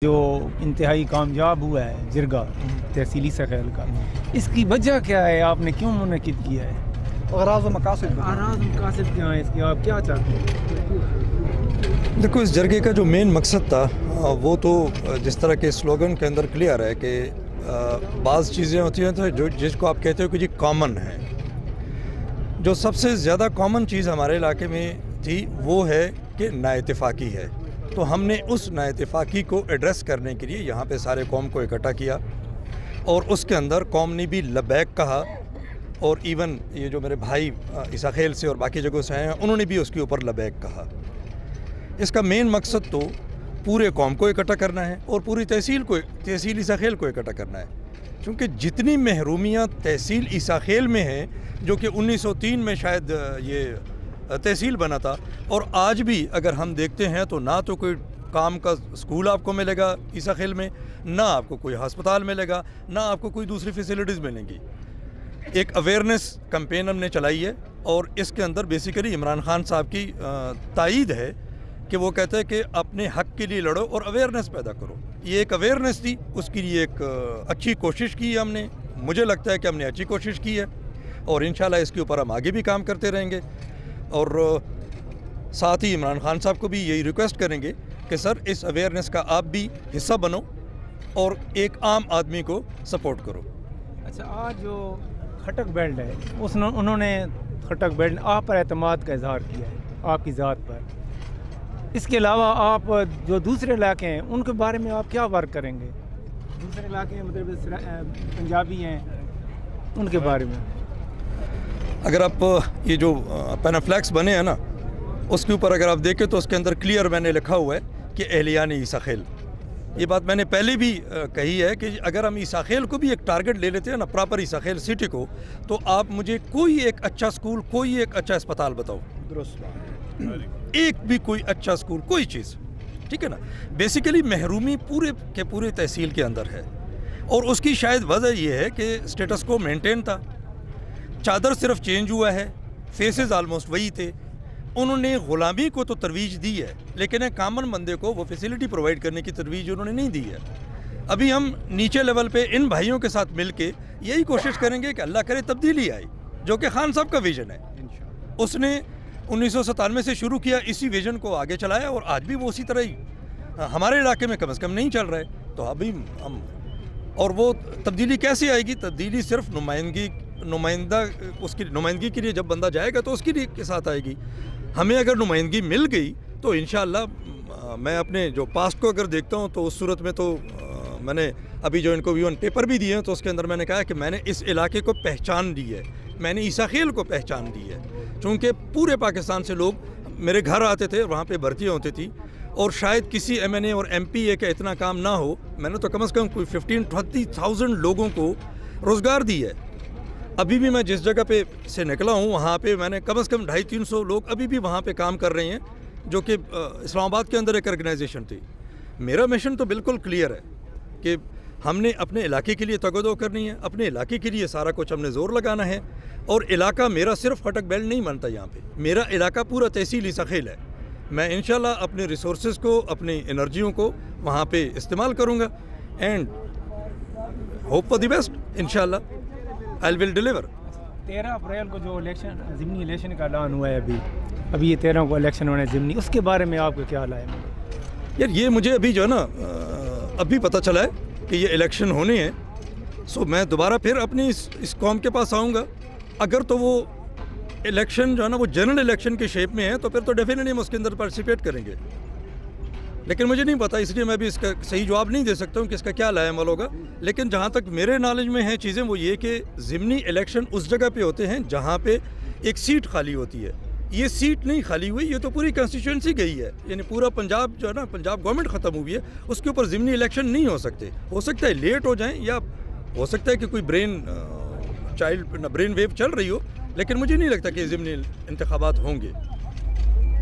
جو انتہائی کامیاب ہوا ہے جرگہ تحصیلی سخیل کا، اس کی وجہ کیا ہے؟ آپ نے کیوں منعقد کیا ہے؟ اغراض و مقاصد کیا ہیں اس کی؟ آپ کیا چاہتے ہیں؟ دیکھو، اس جرگے کا جو مین مقصد تھا وہ تو جس طرح کے سلوگن کے اندر کلیئر ہے کہ بعض چیزیں ہوتی ہیں تو جس کو آپ کہتے ہو کہ جی کامن ہے. جو سب سے زیادہ کامن چیز ہمارے علاقے میں تھی وہ ہے کہ نا اتفاقی ہے. تو ہم نے اس نا اتفاقی کو ایڈریس کرنے کے لیے یہاں پہ سارے قوم کو اکٹھا کیا، اور اس کے اندر قوم نے بھی لبیک کہا، اور ایون یہ جو میرے بھائی عیسیٰ خیل سے اور باقی جگہوں سے آئے ہیں انہوں نے بھی اس کے اوپر لبیک کہا. اس کا مین مقصد تو پورے قوم کو اکٹھا کرنا ہے اور پوری تحصیل عیسیٰ خیل کو اکٹھا کرنا ہے، کیونکہ جتنی محرومیاں تحصیل عیسیٰ خیل میں ہیں، جو کہ 1903 میں شاید یہ تحصیل بنا تھا، اور آج بھی اگر ہم دیکھتے ہیں تو نہ تو کوئی کام کا اسکول آپ کو ملے گا عیسیٰ خیل میں، نہ آپ کو کوئی ہسپتال ملے گا، نہ آپ کو کوئی دوسری فیسلٹیز ملیں گی. ایک اویئرنیس کمپین ہم نے چلائی ہے، اور اس کے اندر بیسیکلی عمران خان صاحب کی تائید ہے کہ وہ کہتے ہیں کہ اپنے حق کے لیے لڑو اور اویئرنیس پیدا کرو. یہ ایک اویئرنیس تھی، اس کے لیے ایک اچھی کوشش کی ہے ہم نے. مجھے لگتا ہے کہ ہم نے اچھی کوشش کی ہے، اور انشاءاللہ اس کے اوپر ہم آگے بھی کام کرتے رہیں گے. اور ساتھ ہی عمران خان صاحب کو بھی یہی ریکویسٹ کریں گے کہ سر اس اویئرنیس کا آپ بھی حصہ بنو اور ایک عام آدمی کو سپورٹ کرو. اچھا، آج جو کھٹک بیلٹ ہے انہوں نے کھٹک بیلٹ آپ پر اعتماد کا اظہار کیا ہے، آپ کی ذات پر. اس کے علاوہ آپ جو دوسرے علاقے ہیں ان کے بارے میں آپ کیا ورک کریں گے؟ دوسرے علاقے مطلب پنجابی ہیں، ان کے بارے میں اگر آپ یہ جو پینافلیکس بنے ہیں نا، اس کے اوپر اگر آپ دیکھیں تو اس کے اندر کلیئر میں نے لکھا ہوا ہے کہ اہلیان عیسیٰ خیل. یہ بات میں نے پہلے بھی کہی ہے کہ اگر ہم عیسیٰ خیل کو بھی ایک ٹارگٹ لے لیتے ہیں نا، پراپر عیسیٰ خیل سٹی کو، تو آپ مجھے کوئی ایک اچھا اسکول، کوئی ایک اچھا اسپتال بتاؤ. درست، ایک بھی کوئی اچھا اسکول، کوئی چیز، ٹھیک ہے نا. بیسیکلی محرومی پورے کے پورے تحصیل کے اندر ہے، اور اس کی شاید وجہ یہ ہے کہ اسٹیٹس کو مینٹین تھا. چادر صرف چینج ہوا ہے، فیسز آلموسٹ وہی تھے. انہوں نے غلامی کو تو ترویج دی ہے، لیکن ایک کامن بندے کو وہ فیسلٹی پرووائڈ کرنے کی ترویج انہوں نے نہیں دی ہے. ابھی ہم نیچے لیول پہ ان بھائیوں کے ساتھ مل کے یہی کوشش کریں گے کہ اللہ کرے تبدیلی آئے، جو کہ خان صاحب کا ویژن ہے. اس نے 1997 سے شروع کیا، اسی ویژن کو آگے چلایا، اور آج بھی وہ اسی طرح ہی ہمارے علاقے میں کم از کم نہیں چل رہا ہے. تو ابھی ہم، اور وہ تبدیلی کیسے آئے گی؟ تبدیلی صرف نمائندہ اس کی نمائندگی کے لیے جب بندہ جائے گا تو اس کے ساتھ آئے گی. ہمیں اگر نمائندگی مل گئی تو انشاءاللہ میں اپنے جو پاسٹ کو اگر دیکھتا ہوں تو اس صورت میں تو میں نے ابھی جو ان کو ویون پیپر بھی دیے ہیں تو اس کے اندر میں نے کہا کہ میں نے اس علاقے کو پہچان دی ہے، میں نے عیسیٰ خیل کو پہچان دی ہے. چونکہ پورے پاکستان سے لوگ میرے گھر آتے تھے، وہاں پہ بھرتیاں ہوتی تھی، اور شاید کسی ایم این اے اور ایم پی اے کا اتنا کام نہ ہو. میں نے تو کم از کم کوئی 15-20,000 لوگوں کو روزگار دی ہے. ابھی بھی میں جس جگہ پہ سے نکلا ہوں وہاں پہ میں نے کم از کم 250-300 لوگ ابھی بھی وہاں پہ کام کر رہے ہیں، جو کہ اسلام آباد کے اندر ایک آرگنائزیشن تھی. میرا مشن تو بالکل کلیئر ہے کہ ہم نے اپنے علاقے کے لیے تگ و دو کرنی ہے، اپنے علاقے کے لیے سارا کچھ ہم نے زور لگانا ہے. اور علاقہ میرا صرف کھٹک بیلٹ نہیں بنتا، یہاں پہ میرا علاقہ پورا تحصیل عیسیٰ خیل ہے. میں انشاءاللہ اپنے ریسورسز کو، اپنی انرجیوں کو وہاں پہ استعمال کروں گا، and hope for the best. انشاءاللہ آئی ول ڈیلیور. 13 اپریل کو جو الیکشن، ضمنی الیکشن کا اعلان ہوا ہے، ابھی یہ 13 کو الیکشن ہونا ہے ضمنی، اس کے بارے میں آپ کو کیا رائے ہے؟ یار یہ مجھے ابھی جو ہے نا ابھی پتہ چلا ہے کہ یہ الیکشن ہونے ہیں. سو میں دوبارہ پھر اپنی اس قوم کے پاس آؤں گا. اگر تو وہ الیکشن جو ہے نا وہ جنرل الیکشن کے شیپ میں ہے تو پھر تو ڈیفینیٹلی ہم اس کے اندر پارٹیسپیٹ کریں گے. لیکن مجھے نہیں پتا، اس لیے میں بھی اس کا صحیح جواب نہیں دے سکتا ہوں کہ اس کا کیا لائے عمل ہوگا. لیکن جہاں تک میرے نالج میں ہیں چیزیں، وہ یہ کہ ضمنی الیکشن اس جگہ پہ ہوتے ہیں جہاں پہ ایک سیٹ خالی ہوتی ہے. یہ سیٹ نہیں خالی ہوئی، یہ تو پوری کنسٹیچوئنسی گئی ہے، یعنی پورا پنجاب جو ہے نا، پنجاب گورنمنٹ ختم ہوئی ہے، اس کے اوپر ضمنی الیکشن نہیں ہو سکتے. ہو سکتا ہے لیٹ ہو جائیں، یا ہو سکتا ہے کہ کوئی برین ویو چل رہی ہو، لیکن مجھے نہیں لگتا کہ ضمنی انتخابات ہوں گے.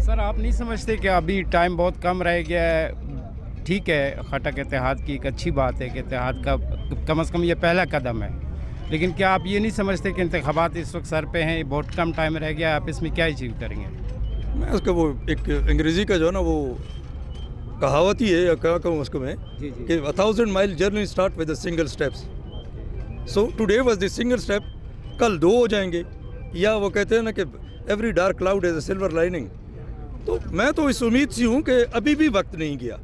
سر، آپ نہیں سمجھتے کہ ابھی ٹائم بہت کم رہ گیا ہے؟ ٹھیک ہے، کھٹک اتحاد کی ایک اچھی بات ہے کہ اتحاد کا کم از کم یہ پہلا قدم ہے، لیکن کیا آپ یہ نہیں سمجھتے کہ انتخابات اس وقت سر پہ ہیں، بہت کم ٹائم رہ گیا ہے، آپ اس میں کیا اچیو کریں گے؟ میں اس کا وہ ایک انگریزی کا جو ہے نا وہ کہاوت ہی ہے یا کیا کہوں اس کو میں جی جی کہ 1000 mile journey start with a single steps. So today was the single step. کل 2 ہو جائیں گے. یا وہ کہتے ہیں نا کہ every dark cloud has a silver lining. تو میں تو اس امید سے ہوں کہ ابھی بھی وقت نہیں گیا.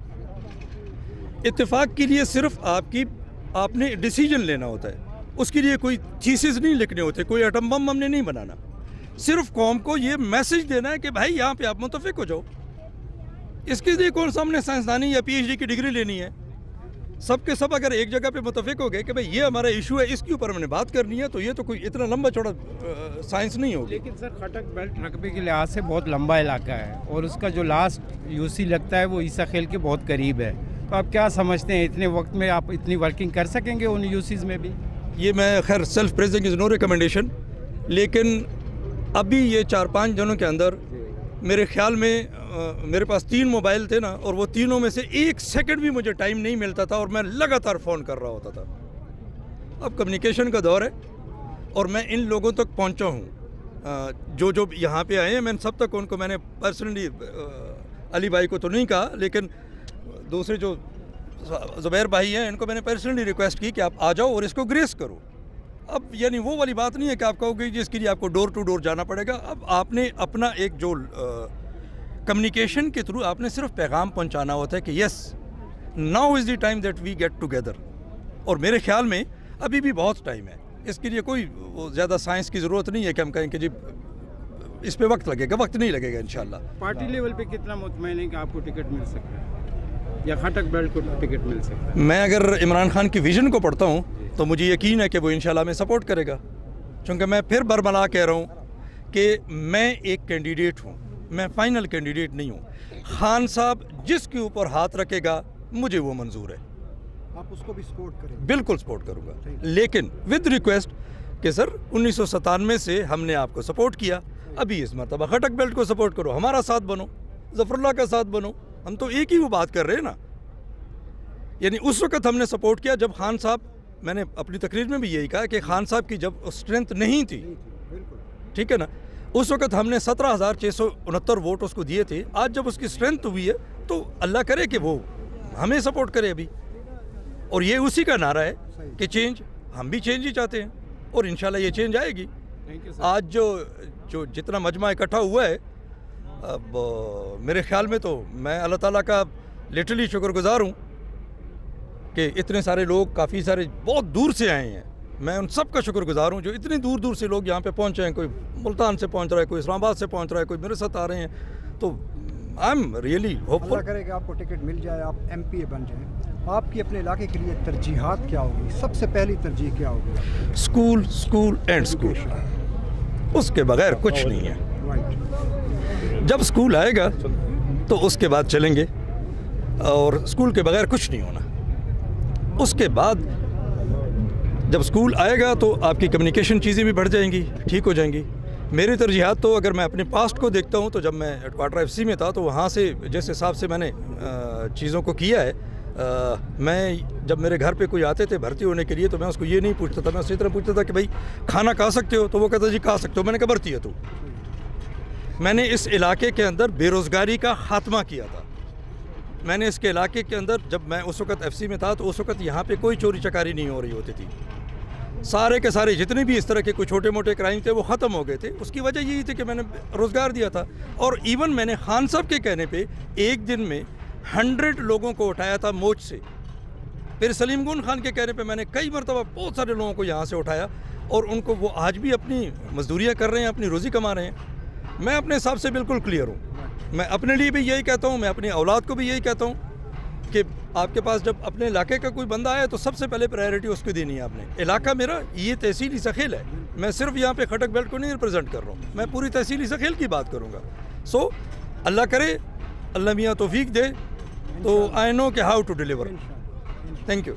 اتفاق کے لیے صرف آپ نے ڈیسیجن لینا ہوتا ہے. اس کے لیے کوئی تھیسز نہیں لکھنے ہوتے, کوئی ایٹم بم ہم نے نہیں بنانا. صرف قوم کو یہ میسج دینا ہے کہ بھائی یہاں پہ آپ متفق ہو جاؤ. اس کے لیے کون سا ہم نے سائنسدانی یا پی ایچ ڈی کی ڈگری لینی ہے؟ سب کے سب اگر ایک جگہ پہ متفق ہو گئے کہ بھائی یہ ہمارا ایشو ہے, اس کے اوپر ہم نے بات کرنی ہے, تو یہ تو کوئی اتنا لمبا چوڑا سائنس نہیں ہوگی. لیکن سر خٹک بیلٹ رقبے کے لحاظ سے بہت لمبا علاقہ ہے اور اس کا جو لاسٹ یو سی لگتا ہے وہ عیسیٰ خیل کے بہت قریب ہے. تو آپ کیا سمجھتے ہیں اتنے وقت میں آپ اتنی ورکنگ کر سکیں گے ان یو سیز میں بھی؟ یہ میں خیر سیلف پریزنگ از نو ریکمنڈیشن, لیکن ابھی یہ 4-5 دنوں کے اندر میرے خیال میں میرے پاس 3 موبائل تھے نا, اور وہ تینوں میں سے 1 سیکنڈ بھی مجھے ٹائم نہیں ملتا تھا اور میں لگاتار فون کر رہا ہوتا تھا. اب کمیونیکیشن کا دور ہے اور میں ان لوگوں تک پہنچا ہوں جو یہاں پہ آئے ہیں. میں سب تک ان کو میں نے پرسنلی, علی بھائی کو تو نہیں کہا, لیکن دوسرے جو زبیر بھائی ہیں ان کو میں نے پرسنلی ریکویسٹ کی کہ آپ آ جاؤ اور اس کو گریس کرو. اب یعنی وہ والی بات نہیں ہے کہ آپ کہو گے جس کے لیے آپ کو ڈور ٹو ڈور جانا پڑے گا. اب آپ نے اپنا ایک جو کمیونیکیشن کے تھرو آپ نے صرف پیغام پہنچانا ہوتا ہے کہ yes now is the time that we get together. اور میرے خیال میں ابھی بھی بہت ٹائم ہے. اس کے لیے کوئی زیادہ سائنس کی ضرورت نہیں ہے کہ ہم کہیں کہ جی اس پہ وقت لگے گا. وقت نہیں لگے گا انشاءاللہ. پارٹی لیول پہ کتنا مطمئن ہے کہ آپ کو ٹکٹ مل سکتا ہے یا خٹک بیلٹ کو ٹکٹ مل سکتا ہے؟ میں اگر عمران خان کی ویژن کو پڑھتا ہوں تو مجھے یقین ہے کہ وہ انشاءاللہ میں سپورٹ کرے گا. چونکہ میں پھر برملا کہہ رہا ہوں کہ میں ایک کینڈیڈیٹ ہوں, میں فائنل کینڈیڈیٹ نہیں ہوں. خان صاحب جس کے اوپر ہاتھ رکھے گا مجھے وہ منظور ہے. آپ اس کو بھی سپورٹ کریں؟ بالکل سپورٹ کروں گا, لیکن ود ریکویسٹ کہ سر 1997 سے ہم نے آپ کو سپورٹ کیا, ابھی اس مرتبہ خٹک بیلٹ کو سپورٹ کرو, ہمارا ساتھ بنو, ظفر اللہ کا ساتھ بنو. ہم تو ایک ہی وہ بات کر رہے ہیں نا. یعنی اس وقت ہم نے سپورٹ کیا جب خان صاحب, میں نے اپنی تقریر میں بھی یہی کہا کہ خان صاحب کی جب اسٹرینتھ نہیں تھی, ٹھیک ہے نا, اس وقت ہم نے 17,669 ووٹ اس کو دیے تھے. آج جب اس کی اسٹرینتھ ہوئی ہے تو اللہ کرے کہ وہ ہمیں سپورٹ کرے ابھی. اور یہ اسی کا نعرہ ہے کہ چینج, ہم بھی چینج ہی چاہتے ہیں اور انشاءاللہ یہ چینج آئے گی. آج جو جتنا مجمع اکٹھا ہوا ہے, اب میرے خیال میں تو میں اللہ تعالیٰ کا لٹرلی شکر گزار ہوں کہ اتنے سارے لوگ, کافی سارے بہت دور سے آئے ہیں. میں ان سب کا شکر گزار ہوں جو اتنی دور دور سے لوگ یہاں پہ پہنچے ہیں. کوئی ملتان سے پہنچ رہا ہے, کوئی اسلام آباد سے پہنچ رہا ہے, کوئی میرے ساتھ آ رہے ہیں. تو آئی ایم ریئلی ہوپ فل. اللہ کرے کہ آپ کو ٹکٹ مل جائے, آپ ایم پی اے بن جائیں. آپ کی اپنے علاقے کے لیے ترجیحات کیا ہوگی؟ سب سے پہلی ترجیح کیا ہوگی؟ School, school and school. اس کے بغیر کچھ نہیں ہے. جب اسکول آئے گا تو اس کے بعد چلیں گے, اور اسکول کے بغیر کچھ نہیں ہونا. اس کے بعد جب اسکول آئے گا تو آپ کی کمیونیکیشن چیزیں بھی بڑھ جائیں گی, ٹھیک ہو جائیں گی. میری ترجیحات تو اگر میں اپنے پاسٹ کو دیکھتا ہوں تو جب میں ہیڈ کوارٹر ایف سی میں تھا تو وہاں سے جس حساب سے میں نے چیزوں کو کیا ہے, میں جب میرے گھر پہ کوئی آتے تھے بھرتی ہونے کے لیے تو میں اس کو یہ نہیں پوچھتا تھا, میں اسی طرح پوچھتا تھا کہ بھائی کھانا کھا سکتے ہو, تو وہ کہتا جی کھا سکتے ہو. میں نے کہا بھرتی ہے تو. میں نے اس علاقے کے اندر بے روزگاری کا خاتمہ کیا تھا. میں نے اس کے علاقے کے اندر, جب میں اس وقت ایف سی میں تھا تو اس وقت یہاں پہ کوئی چوری چکاری نہیں ہو رہی ہوتی تھی. سارے کے سارے جتنے بھی اس طرح کے کوئی چھوٹے موٹے کرائم تھے وہ ختم ہو گئے تھے. اس کی وجہ یہی تھی کہ میں نے روزگار دیا تھا. اور ایون میں نے خان صاحب کے کہنے پہ ایک دن میں 100 لوگوں کو اٹھایا تھا موچ سے. پھر سلیم گون خان کے کہنے پہ میں نے کئی مرتبہ بہت سارے لوگوں کو یہاں سے اٹھایا, اور ان کو, وہ آج بھی اپنی مزدوریاں کر رہے ہیں, اپنی روزی کما رہے ہیں. میں اپنے حساب سے بالکل کلیئر ہوں. میں اپنے لیے بھی یہی کہتا ہوں, میں اپنی اولاد کو بھی یہی کہتا ہوں کہ آپ کے پاس جب اپنے علاقے کا کوئی بندہ آیا تو سب سے پہلے پرائیورٹی اس کو دینی ہے. آپ نے, علاقہ میرا یہ تحصیل عیسیٰ خیل ہے. میں صرف یہاں پہ خٹک بیلٹ کو نہیں ریپرزینٹ کر رہا ہوں, میں پوری تحصیل عیسیٰ خیل کی بات کروں گا. سو اللہ کرے, اللہ میاں توفیق دے, تو آئی نو کہ how to deliver. Thank you.